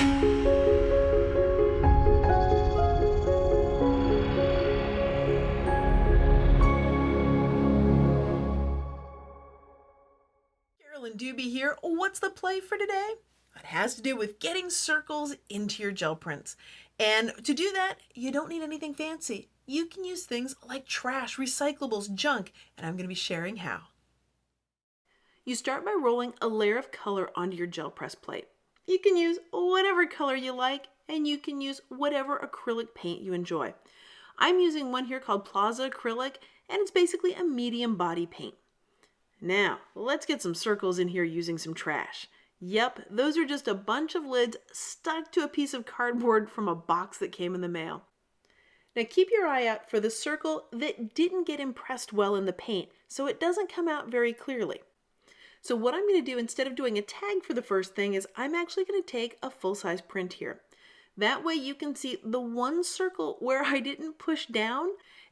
Carolyn Doobie here. What's the play for today? It has to do with getting circles into your gel prints. And to do that, you don't need anything fancy. You can use things like trash, recyclables, junk, and I'm going to be sharing how. You start by rolling a layer of color onto your gel press plate. You can use whatever color you like, and you can use whatever acrylic paint you enjoy. I'm using one here called Plaza Acrylic, and it's basically a medium body paint. Now, let's get some circles in here using some trash. Yep, those are just a bunch of lids stuck to a piece of cardboard from a box that came in the mail. Now keep your eye out for the circle that didn't get impressed well in the paint, so it doesn't come out very clearly. So what I'm going to do instead of doing a tag for the first thing is I'm actually going to take a full-size print here. That way you can see the one circle where I didn't push down.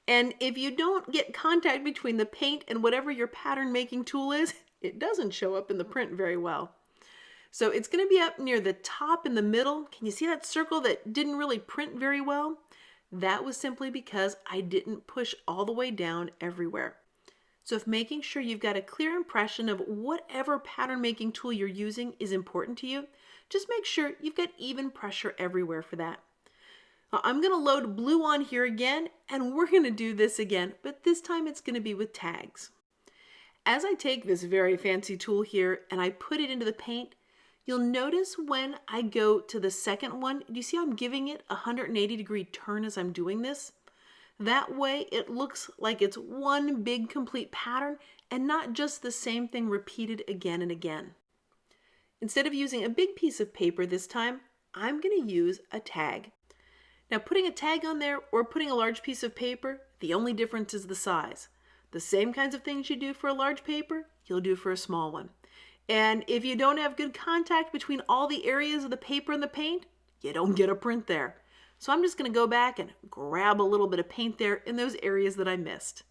And if you don't get contact between the paint and whatever your pattern making tool is, it doesn't show up in the print very well. So it's going to be up near the top in the middle. Can you see that circle that didn't really print very well? That was simply because I didn't push all the way down everywhere. So if making sure you've got a clear impression of whatever pattern making tool you're using is important to you, just make sure you've got even pressure everywhere for that. I'm going to load blue on here again, and we're going to do this again, but this time it's going to be with tags. As I take this very fancy tool here and I put it into the paint, you'll notice when I go to the second one, do you see I'm giving it a 180-degree turn as I'm doing this? That way it looks like it's one big complete pattern and not just the same thing repeated again and again. Instead of using a big piece of paper this time, I'm going to use a tag. Now putting a tag on there or putting a large piece of paper, the only difference is the size. The same kinds of things you do for a large paper, you'll do for a small one. And if you don't have good contact between all the areas of the paper and the paint, you don't get a print there. So I'm just going to go back and grab a little bit of paint there in those areas that I missed.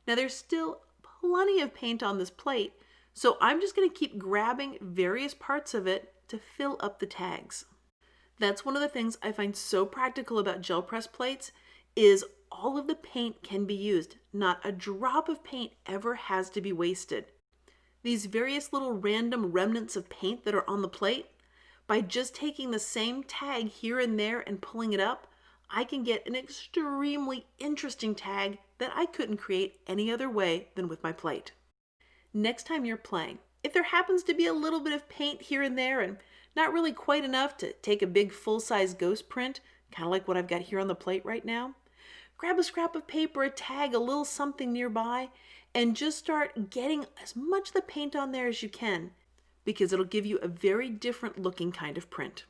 Now there's still plenty of paint on this plate, so I'm just going to keep grabbing various parts of it to fill up the tags. That's one of the things I find so practical about gel press plates is all of the paint can be used. Not a drop of paint ever has to be wasted. These various little random remnants of paint that are on the plate, by just taking the same tag here and there and pulling it up, I can get an extremely interesting tag that I couldn't create any other way than with my plate. Next time you're playing, if there happens to be a little bit of paint here and there and not really quite enough to take a big full-size ghost print, kind of like what I've got here on the plate right now, grab a scrap of paper, a tag, a little something nearby, and just start getting as much of the paint on there as you can, because it'll give you a very different looking kind of print.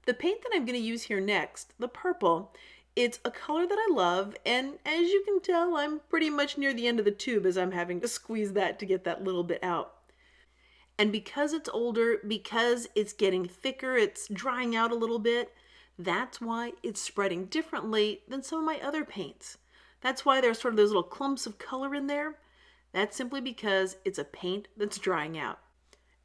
The paint that I'm going to use here next, the purple, it's a color that I love, and as you can tell, I'm pretty much near the end of the tube as I'm having to squeeze that to get that little bit out. And because it's older, because it's getting thicker, it's drying out a little bit, that's why it's spreading differently than some of my other paints. That's why there's sort of those little clumps of color in there. That's simply because it's a paint that's drying out.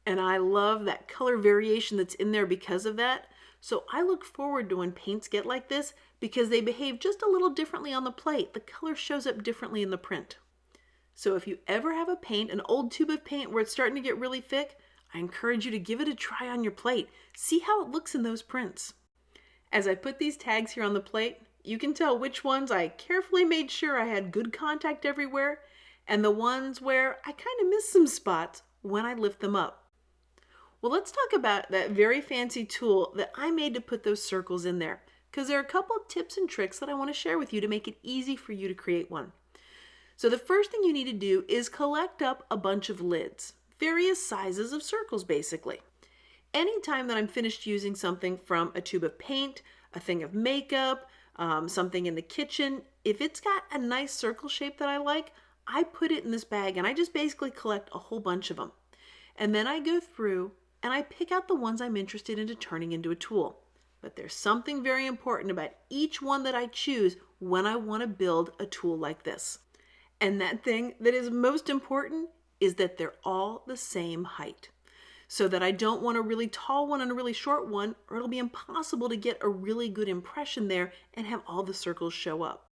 And I love that color variation that's in there because of that. So I look forward to when paints get like this because they behave just a little differently on the plate. The color shows up differently in the print. So if you ever have a paint, an old tube of paint where it's starting to get really thick, I encourage you to give it a try on your plate. See how it looks in those prints. As I put these tags here on the plate, you can tell which ones I carefully made sure I had good contact everywhere, and the ones where I kind of missed some spots when I lift them up. Well, let's talk about that very fancy tool that I made to put those circles in there, because there are a couple of tips and tricks that I want to share with you to make it easy for you to create one. So the first thing you need to do is collect up a bunch of lids, various sizes of circles basically. Anytime that I'm finished using something from a tube of paint, a thing of makeup, something in the kitchen, if it's got a nice circle shape that I like, I put it in this bag and I just basically collect a whole bunch of them. And then I go through and I pick out the ones I'm interested in turning into a tool. But there's something very important about each one that I choose when I want to build a tool like this. And that thing that is most important is that they're all the same height. so that I don't want a really tall one and a really short one, or it'll be impossible to get a really good impression there and have all the circles show up.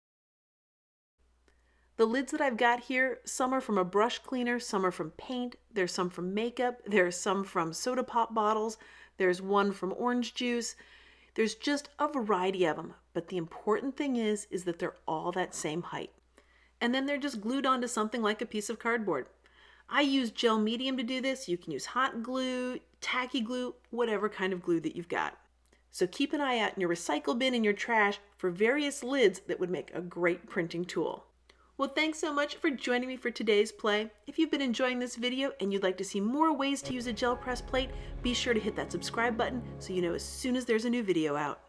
The lids that I've got here, some are from a brush cleaner, some are from paint, there's some from makeup, there's some from soda pop bottles, there's one from orange juice. There's just a variety of them, but the important thing is that they're all that same height. And then they're just glued onto something like a piece of cardboard. I use gel medium to do this. You can use hot glue, tacky glue, whatever kind of glue that you've got. So keep an eye out in your recycle bin and your trash for various lids that would make a great printing tool. Well, thanks so much for joining me for today's play. If you've been enjoying this video and you'd like to see more ways to use a gel press plate, be sure to hit that subscribe button so you know as soon as there's a new video out.